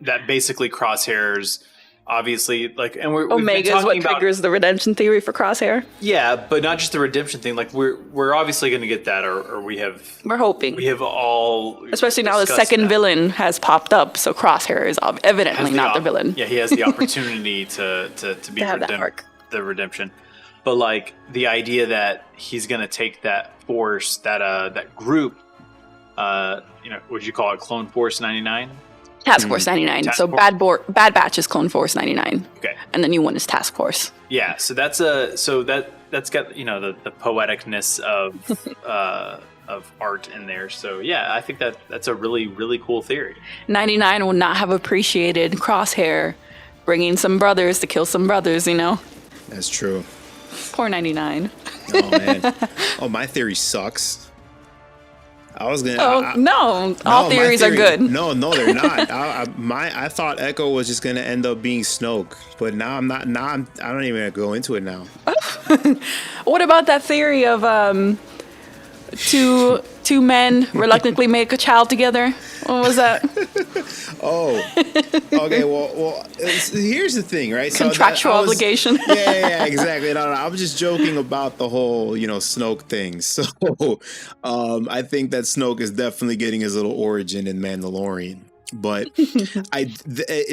S3: That basically Crosshair's obviously like, and
S1: Omega is what triggers the redemption theory for Crosshair.
S3: Yeah, but not just the redemption thing. Like we're obviously going to get that, or we're hoping. We have all,
S1: especially now the second villain has popped up, so Crosshair is evidently not the villain.
S3: Yeah, he has the opportunity to be the redemption. But like the idea that he's going to take that force, that group, would you call it Clone Force 99?
S1: Task Force 99. So Bad Batch is Clone Force 99.
S3: Okay.
S1: And the new one is Task Force.
S3: Yeah, so that's got, you know, the poeticness of of art in there. So yeah, I think that's a really, really cool theory.
S1: 99 would not have appreciated Crosshair bringing some brothers to kill some brothers, you know?
S2: That's true.
S1: Poor 99.
S2: Oh man. Oh, my theory sucks. I was gonna.
S1: No, all
S2: my
S1: theories are good.
S2: No, they're not. I thought Echo was just gonna end up being Snoke, but now I'm not. Now I don't even go into it now.
S1: What about that theory of two men reluctantly make a child together? What was that?
S2: Oh, okay. Well. Here's the thing, right?
S1: Contractual obligation.
S2: Yeah, exactly. No, I was just joking about the whole, Snoke thing. So, I think that Snoke is definitely getting his little origin in Mandalorian. But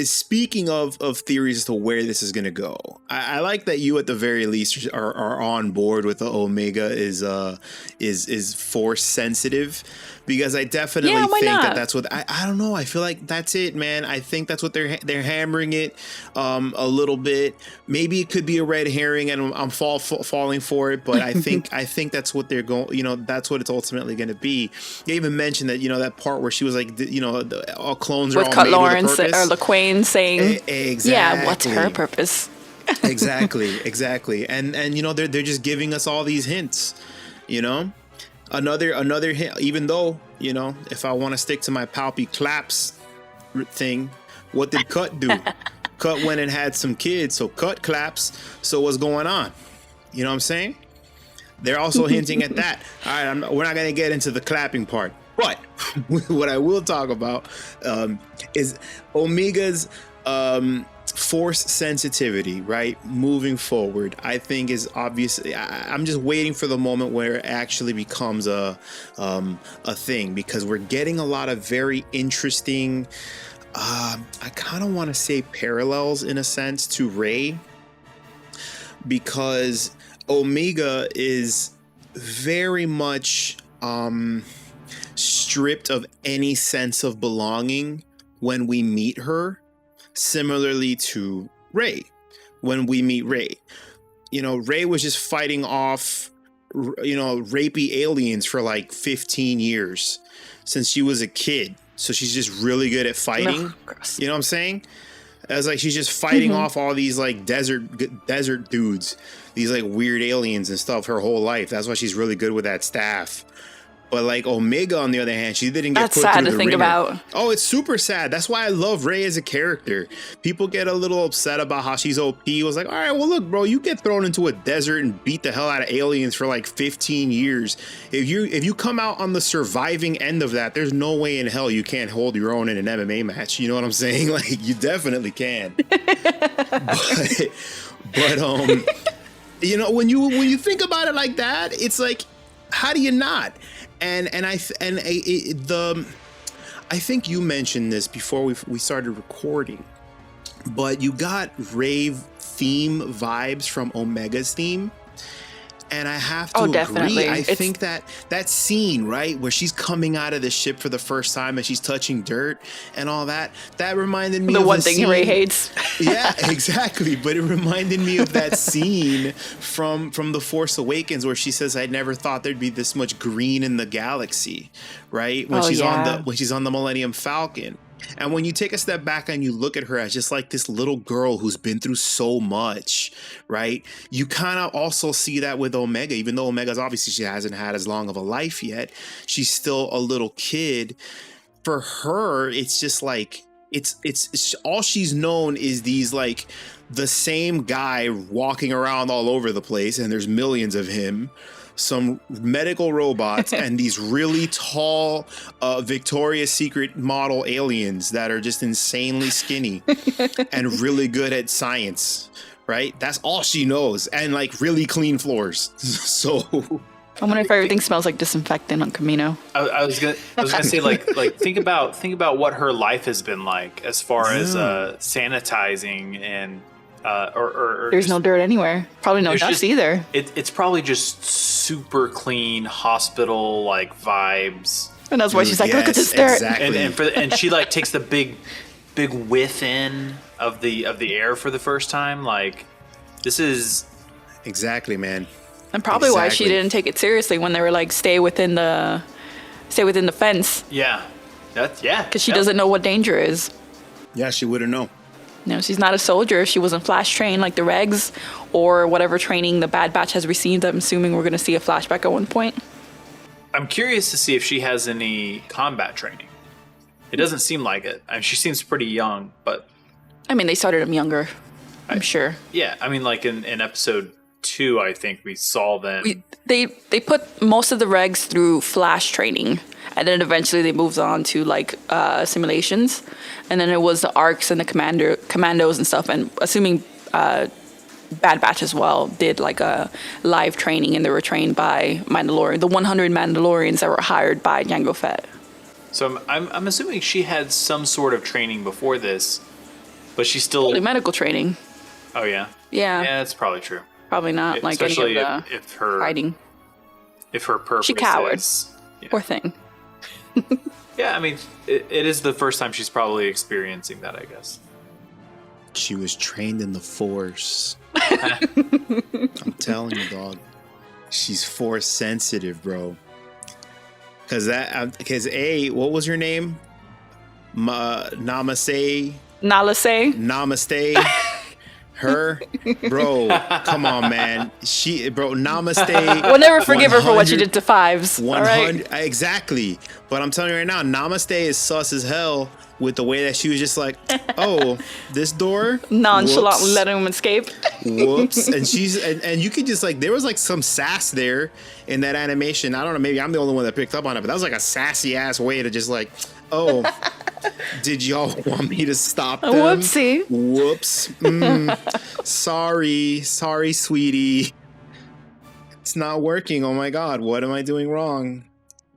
S2: speaking of theories as to where this is going to go, I like that you at the very least are on board with the Omega is force sensitive, because I definitely think that's what I don't know. I feel like that's it, man. I think that's what they're hammering it a little bit. Maybe it could be a red herring, and I'm falling for it. But I think that's what they're going. That's what it's ultimately going to be. They even mentioned that that part where she was like, all clones
S1: with
S2: are all
S1: Cut
S2: made
S1: Lawrence
S2: with a purpose.
S1: or LaQuaine saying,
S2: exactly.
S1: Yeah, what's her purpose?
S2: exactly. And they're just giving us all these hints. Another hint. Even though if I want to stick to my Palpy claps thing, what did Cut do? Cut went and had some kids, so Cut claps. So what's going on? You know what I'm saying? They're also hinting at that. All right, we're not going to get into the clapping part. But what I will talk about is Omega's force sensitivity, right? Moving forward, I think is obviously. I'm just waiting for the moment where it actually becomes a thing, because we're getting a lot of very interesting. I kind of want to say parallels in a sense to Rey, because Omega is very much stripped of any sense of belonging when we meet her, similarly to Rey. When we meet Rey, Rey was just fighting off rapey aliens for like 15 years since she was a kid, so she's just really good at fighting. You know what I'm saying? As like she's just fighting off all these like desert dudes, these like weird aliens and stuff her whole life. That's why she's really good with that staff. But like Omega, on the other hand, she didn't get put through the ringer. That's sad to think about. Oh, it's super sad. That's why I love Rey as a character. People get a little upset about how she's OP. It was like, all right, well, look, bro, you get thrown into a desert and beat the hell out of aliens for like 15 years. If you come out on the surviving end of that, there's no way in hell you can't hold your own in an MMA match. You know what I'm saying? Like, you definitely can. but when you think about it like that, it's like, how do you not? I think you mentioned this before we started recording, but you got rave theme vibes from Omega's theme. And I have to agree.
S1: Definitely.
S2: I think that scene, right, where she's coming out of the ship for the first time and she's touching dirt and all that reminded me of the one thing
S1: Rey hates.
S2: Yeah, exactly. But it reminded me of that scene from The Force Awakens where she says, "I never thought there'd be this much green in the galaxy," right? When she's on the Millennium Falcon. And when you take a step back and you look at her as just like this little girl who's been through so much, right? You kind of also see that with Omega, even though Omega's obviously she hasn't had as long of a life yet. She's still a little kid. For her, it's just like, it's all she's known is these like the same guy walking around all over the place, and there's millions of him. Some medical robots and these really tall Victoria's Secret model aliens that are just insanely skinny and really good at science, right? That's all she knows. And like really clean floors. So
S1: I wonder if everything smells like disinfectant on Camino.
S3: I was gonna say like think about what her life has been like as far as sanitizing and or
S1: there's no dirt anywhere. Probably no dust either.
S3: It's probably just super clean hospital like vibes.
S1: And that's why she's like, look at this dirt.
S2: Exactly.
S3: And she like takes the big whiff in of the air for the first time. Like, this is
S2: exactly, man.
S1: And probably why she
S2: Exactly.
S1: didn't take it seriously when they were like, stay within the fence,
S3: Yeah. Yeah.
S1: because she doesn't know what danger is.
S2: Yeah, she wouldn't know.
S1: You know, she's not a soldier. She wasn't flash trained like the regs or whatever training the Bad Batch has received. I'm assuming we're going to see a flashback at one point.
S3: I'm curious to see if she has any combat training. It doesn't seem like it. I mean, she seems pretty young, but
S1: I mean, they started him younger, I'm sure.
S3: yeah, I mean, like in episode 2, I think we saw them.
S1: They put most of the regs through flash training, and then eventually they moved on to like simulations, and then it was the arcs and the commandos and stuff. And assuming Bad Batch as well did like a live training, and they were trained by the 100 Mandalorians that were hired by Jango Fett.
S3: So I'm assuming she had some sort of training before this, but she's still.
S1: Probably medical training.
S3: Oh yeah.
S1: Yeah.
S3: Yeah, that's probably true.
S1: Probably not like any
S3: Especially
S1: of the
S3: if her
S1: hiding.
S3: If her purpose
S1: She cowered.
S3: is. Yeah.
S1: Poor thing.
S3: Yeah, I mean, it is the first time she's probably experiencing that, I guess.
S2: She was trained in the Force. I'm telling you, dog. She's Force sensitive, bro. Because what was her name? Namaste. Namaste. Her, bro. Come on, man. Namaste.
S1: We'll never forgive her for what she
S2: 100
S1: did to Fives. All
S2: 100
S1: right.
S2: exactly. But I'm telling you right now, Namaste is sus as hell with the way that she was just like, oh, this door
S1: Nonchalantly
S2: whoops,
S1: letting him escape.
S2: whoops. And she's and you could just like, there was like some sass there in that animation. I don't know, maybe I'm the only one that picked up on it, but that was like a sassy ass way to just like, oh, did y'all want me to stop them?
S1: Whoopsie.
S2: Whoops. Sorry, sweetie. It's not working. Oh my God, what am I doing wrong?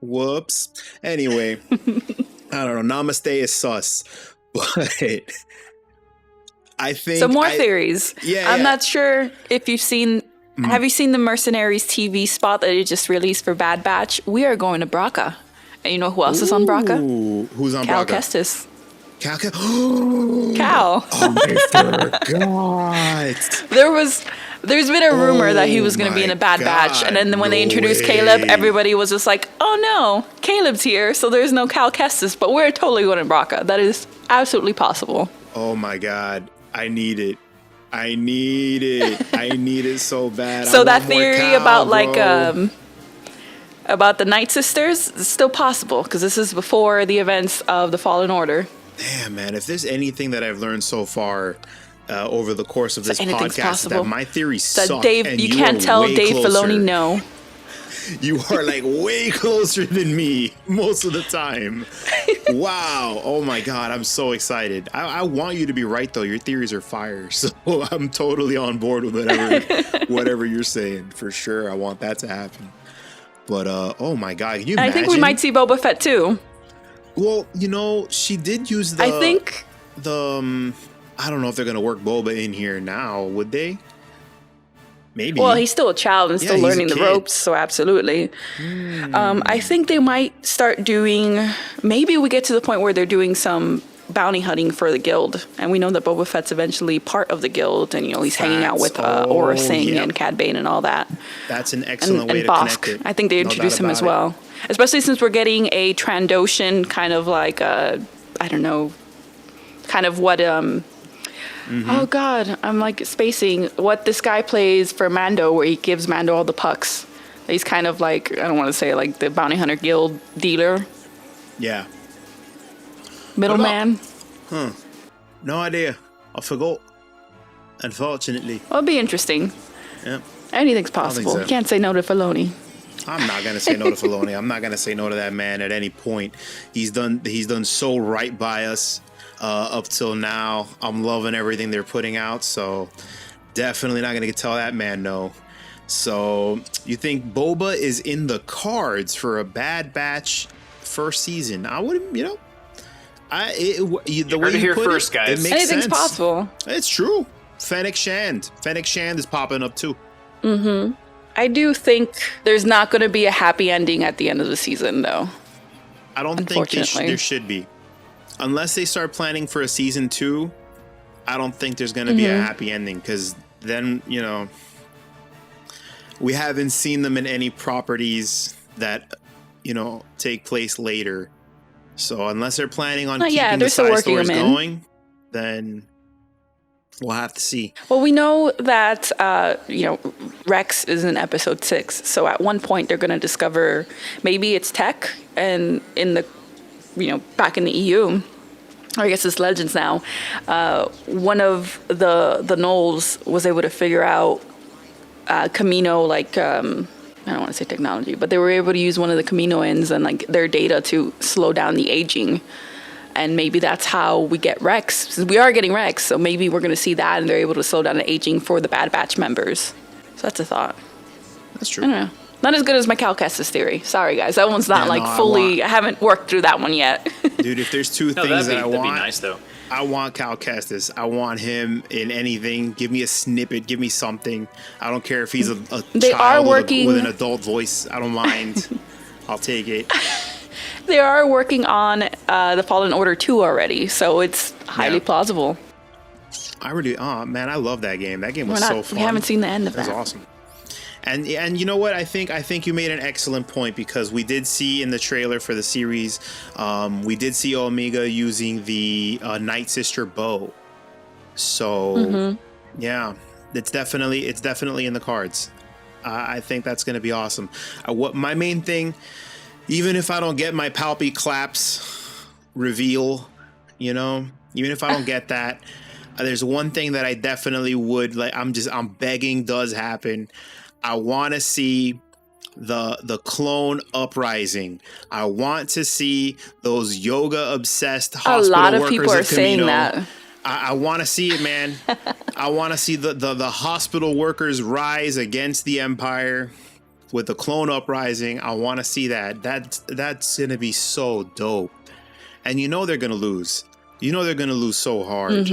S2: Whoops. Anyway, I don't know. Namaste is sus, but I think
S1: Some more theories.
S2: Yeah,
S1: I'm
S2: yeah.
S1: not sure if you've seen. Have you seen the Mercenaries TV spot that they just released for Bad Batch? We are going to Braca. And you know who else is on Braca?
S2: Ooh, who's on
S1: Cal
S2: Braca?
S1: Kestis.
S2: Cal.
S1: Cal.
S2: I forgot.
S1: There's been a rumor that he was going to be in a Bad Batch, and then when they introduced Caleb, everybody was just like, "Oh no, Caleb's here, so there's no Cal Kestis." But we're totally going to Braca. That is absolutely possible.
S2: Oh my God, I need it. I need it so bad.
S1: So
S2: I
S1: that
S2: want more
S1: theory
S2: Cal,
S1: about
S2: bro.
S1: about the Night Sisters is still possible because this is before the events of the Fallen Order.
S2: Damn, man, if there's anything that I've learned so far over the course of this
S1: anything's
S2: podcast,
S1: possible.
S2: that my theories
S1: That
S2: suck.
S1: Dave,
S2: and
S1: you can't
S2: are
S1: tell
S2: way
S1: Dave
S2: closer.
S1: Filoni no.
S2: You are like way closer than me most of the time. Wow. Oh my God. I'm so excited. I want you to be right though. Your theories are fire. So I'm totally on board with whatever you're saying for sure. I want that to happen. But oh my God. Can you
S1: And I
S2: imagine?
S1: think we might see Boba Fett too.
S2: Well, you know, she did use the
S1: I think
S2: I don't know if they're gonna work Boba in here now, would they? Maybe.
S1: Well, he's still a child and still
S2: he's a
S1: learning the
S2: kid.
S1: ropes, so absolutely. I think they might start doing. Maybe we get to the point where they're doing some bounty hunting for the guild, and we know that Boba Fett's eventually part of the guild, and he's hanging out with Aura Singh and Cad Bane and all that,
S2: That's an excellent way
S1: and
S2: to
S1: Bosk.
S2: connect it.
S1: I think they
S2: No
S1: introduce
S2: doubt
S1: him as
S2: about it.
S1: well, especially since we're getting a Trandoshan kind of like I don't know, kind of what Oh God, I'm like spacing what this guy plays for Mando, where he gives Mando all the pucks. He's kind of like, I don't want to say like the bounty hunter guild dealer,
S2: Yeah.
S1: middleman.
S2: No idea. I forgot. Unfortunately.
S1: Well, it'd be interesting.
S2: Yeah.
S1: Anything's possible.
S2: so.
S1: You can't say no to Filoni.
S2: I'm not gonna say no to Filoni. I'm not gonna say no to that man at any point. He's done so right by us up till now. I'm loving everything they're putting out, so definitely not gonna tell that man no. So you think Boba is in the cards for a Bad Batch first season? I wouldn't, the way
S3: heard it
S2: you
S3: here
S2: put
S3: first,
S2: it,
S3: guys.
S2: it makes
S1: Anything's
S2: sense.
S1: possible.
S2: It's true. Fennec Shand is popping up too.
S1: I do think there's not going to be a happy ending at the end of the season, though.
S2: I don't think
S1: Unfortunately.
S2: there should be. Unless they start planning for a season 2, I don't think there's going to be a happy ending, because then, we haven't seen them in any properties that, take place later. So unless they're planning on keeping the side stories going, then we'll have to see.
S1: Well, we know that, Rex is in episode 6. So at one point they're going to discover maybe it's tech and in the, back in the EU, or I guess it's Legends now, one of the Knowles was able to figure out Camino, I don't want to say technology, but they were able to use one of the Caminoans and their data to slow down the aging. And maybe that's how we get Rex. Since we are getting Rex, so maybe we're going to see that and they're able to slow down the aging for the Bad Batch members. So that's a thought.
S2: That's true.
S1: I don't know. Not as good as my Cal Kestis theory. Sorry, guys. That one's not fully... I haven't worked through that one yet.
S2: Dude, if there's two things that I want...
S4: That'd be nice, though.
S2: I want Cal Kestis. I want him in anything. Give me a snippet. Give me something. I don't care if he's a child with an adult voice. I don't mind. I'll take it.
S1: They are working on the Fallen Order 2 already, so it's highly plausible.
S2: I love that game. That game was so fun.
S1: We haven't seen the end of that.
S2: It was awesome. And you know what? I think you made an excellent point, because we did see in the trailer for the series, we did see Omega using the Night Sister bow. So yeah, it's definitely in the cards. I think that's going to be awesome. What my main thing, even if I don't get my Palpy Claps reveal, even if I don't get that, there's one thing that I definitely would like. I'm begging does happen. I want to see the clone uprising. I want to see those yoga obsessed hospital workers. A lot of people are saying that. I want to see it, man. I want to see the hospital workers rise against the Empire with the clone uprising. I want to see that. That's going to be so dope. And they're going to lose. They're going to lose so hard.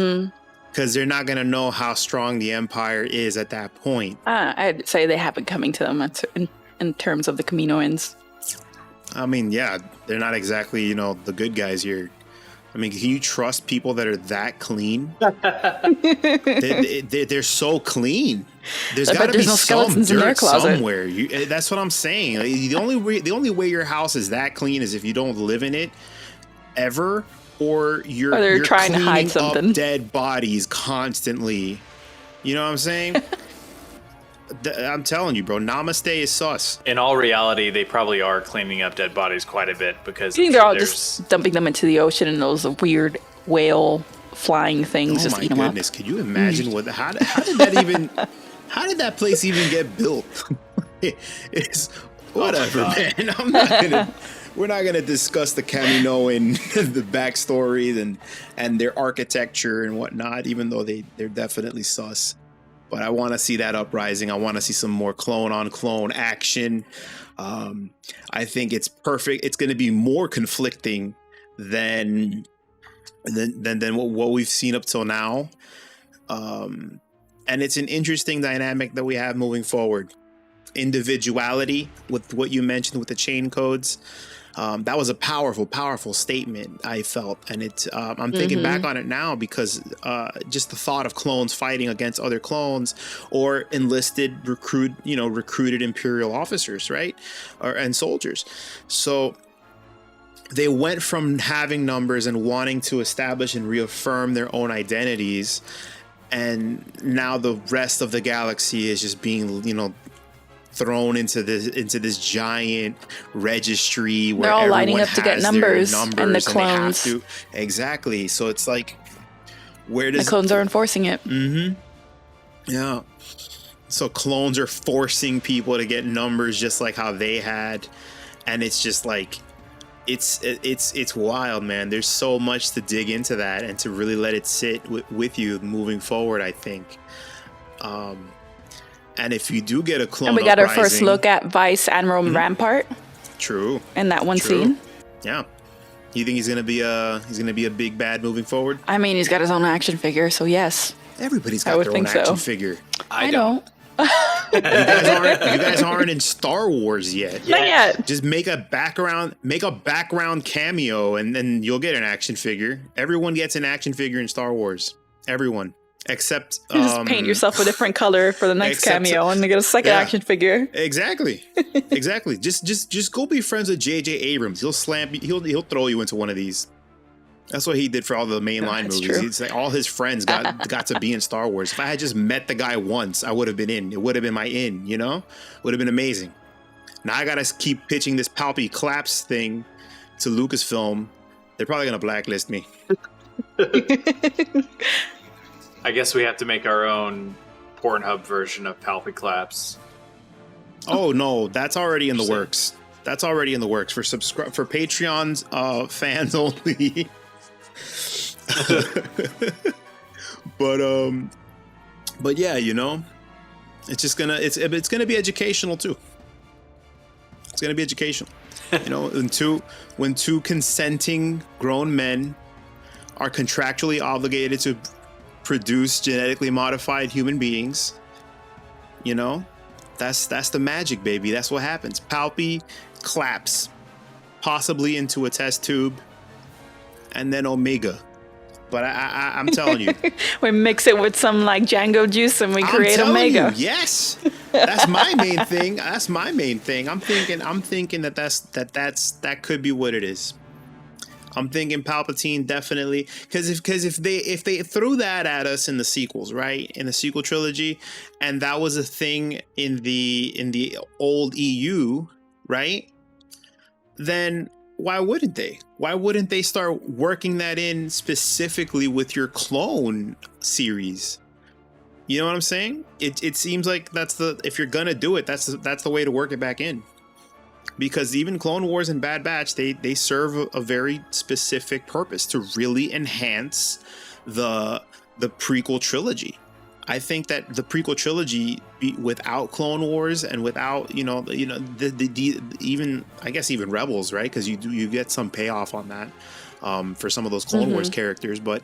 S2: Because they're not going to know how strong the Empire is at that point.
S1: I'd say they have it coming to them in terms of the Kaminoans.
S2: I mean, yeah, they're not exactly, the good guys here. I mean, can you trust people that are that clean? They're so clean. There's got to be some dirt somewhere. That's what I'm saying. The only way your house is that clean is if you don't live in it ever. Or you're trying to hide something. Up dead bodies constantly. You know what I'm saying? I'm telling you, bro. Namaste is sus.
S3: In all reality, they probably are cleaning up dead bodies quite a bit, because
S1: you think they're all just dumping them into the ocean and those weird whale flying things just eat them up. Oh my goodness!
S2: Could you imagine how did that even? How did that place even get built? It's whatever, man. I'm not gonna. We're not going to discuss the Camino and the backstory and their architecture and whatnot, even though they're definitely sus. But I want to see that uprising. I want to see some more clone-on-clone action. I think it's perfect. It's going to be more conflicting than what we've seen up till now. And it's an interesting dynamic that we have moving forward. Individuality, with what you mentioned with the chain codes. That was a powerful statement, I felt. And I'm thinking back on it now because just the thought of clones fighting against other clones or recruited Imperial officers, right? And soldiers. So they went from having numbers and wanting to establish and reaffirm their own identities. And now the rest of the galaxy is just being, thrown into this giant registry where
S1: they're all lining up to get numbers and the clones.
S2: Exactly. So it's like, where does
S1: the clones are enforcing it?
S2: Yeah. So clones are forcing people to get numbers just like how they had, and it's just like it's wild, man. There's so much to dig into that and to really let it sit with you moving forward, I think. And if you do get a clone, and
S1: we got our first look at Vice Admiral Rampart.
S2: True.
S1: In that one scene.
S2: Yeah. You think he's gonna be a big bad moving forward?
S1: I mean, he's got his own action figure, so yes.
S2: Everybody's got their own action figure.
S1: I don't.
S2: You guys aren't in Star Wars yet.
S1: Not yet.
S2: Just make a background cameo, and then you'll get an action figure. Everyone gets an action figure in Star Wars. Everyone. Except
S1: You just paint yourself a different color for the next
S2: except-
S1: cameo and get a second
S2: yeah.
S1: action figure.
S2: Exactly. Just go be friends with J.J. Abrams. He'll throw you into one of these. That's what he did for all the mainline
S1: That's
S2: movies.
S1: true.
S2: It's like all his friends got to be in Star Wars. If I had just met the guy once, I would have been in. It would have been my in, you know? Would have been amazing. Now I gotta keep pitching this Palpy Claps thing to Lucasfilm. They're probably gonna blacklist me.
S3: I guess we have to make our own Pornhub version of Palpy Claps.
S2: Oh no, that's already in the works. That's already in the works for Patreon's fans only. but yeah, you know, it's just it's gonna be educational too. It's gonna be educational. You know, when two consenting grown men are contractually obligated to produce genetically modified human beings, you know, that's the magic, baby. That's what happens. Palpy claps, possibly into a test tube, and then Omega. But I'm telling you,
S1: We mix it with some like Django juice and we
S2: I'm
S1: create
S2: telling
S1: Omega.
S2: you, yes, that's my main thing. That's my main thing. I'm thinking that could be what it is. I'm thinking Palpatine definitely, because if they threw that at us in the sequels, right, in the sequel trilogy, and that was a thing in the old EU, right, then why wouldn't they? Why wouldn't they start working that in specifically with your clone series? You know what I'm saying? It seems like if you're gonna do it, that's the way to work it back in. Because even Clone Wars and Bad Batch, they serve a very specific purpose to really enhance the prequel trilogy. I think that the prequel trilogy, without Clone Wars and without the even I guess even Rebels, right? Because you get some payoff on that for some of those Clone Wars characters, but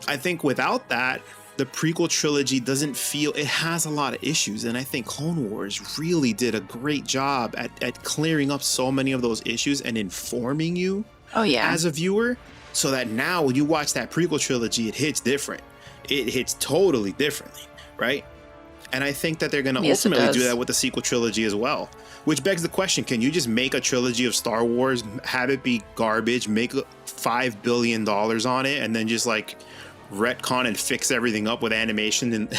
S2: I think without that, the prequel trilogy doesn't feel, it has a lot of issues, and I think Clone Wars really did a great job at clearing up so many of those issues and informing you
S1: Oh yeah.
S2: as a viewer, so that now when you watch that prequel trilogy, it hits different. It hits totally differently, right? And I think that they're going to
S1: Yes, it
S2: ultimately do
S1: does.
S2: that with the sequel trilogy as well. Which begs the question, can you just make a trilogy of Star Wars, have it be garbage, make $5 billion on it, and then just like retcon and fix everything up with animation in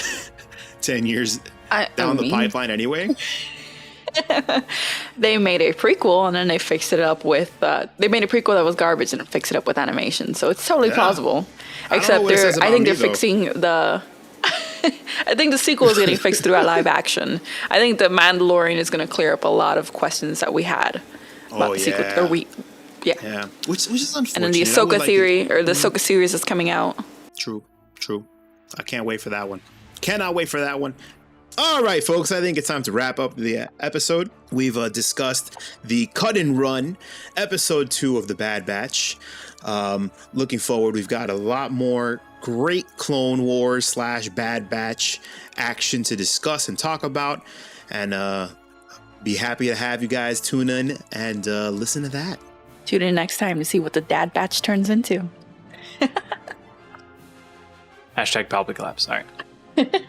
S2: 10 years down the pipeline anyway?
S1: They made a prequel and then they fixed it up with they made a prequel that was garbage and fixed it up with animation, so it's totally
S2: Yeah.
S1: plausible.
S2: I don't know
S1: Except
S2: what it says
S1: I
S2: about
S1: think
S2: me,
S1: they're
S2: though.
S1: fixing the I think the sequel is getting fixed through a live action. I think the Mandalorian is going to clear up a lot of questions that we had about
S2: Oh,
S1: the sequel.
S2: yeah.
S1: Or
S2: Yeah, which is unfortunate.
S1: and then the
S2: I would
S1: Ahsoka
S2: like to-
S1: theory or the Ahsoka series is coming out.
S2: True. I can't wait for that one. Cannot wait for that one. All right, folks, I think it's time to wrap up the episode. We've discussed the Cut and Run, episode 2 of The Bad Batch. Looking forward, we've got a lot more great Clone Wars / Bad Batch action to discuss and talk about. And be happy to have you guys tune in and listen to that.
S1: Tune in next time to see what the Dad Batch turns into.
S3: Hashtag Palpy Claps. All right.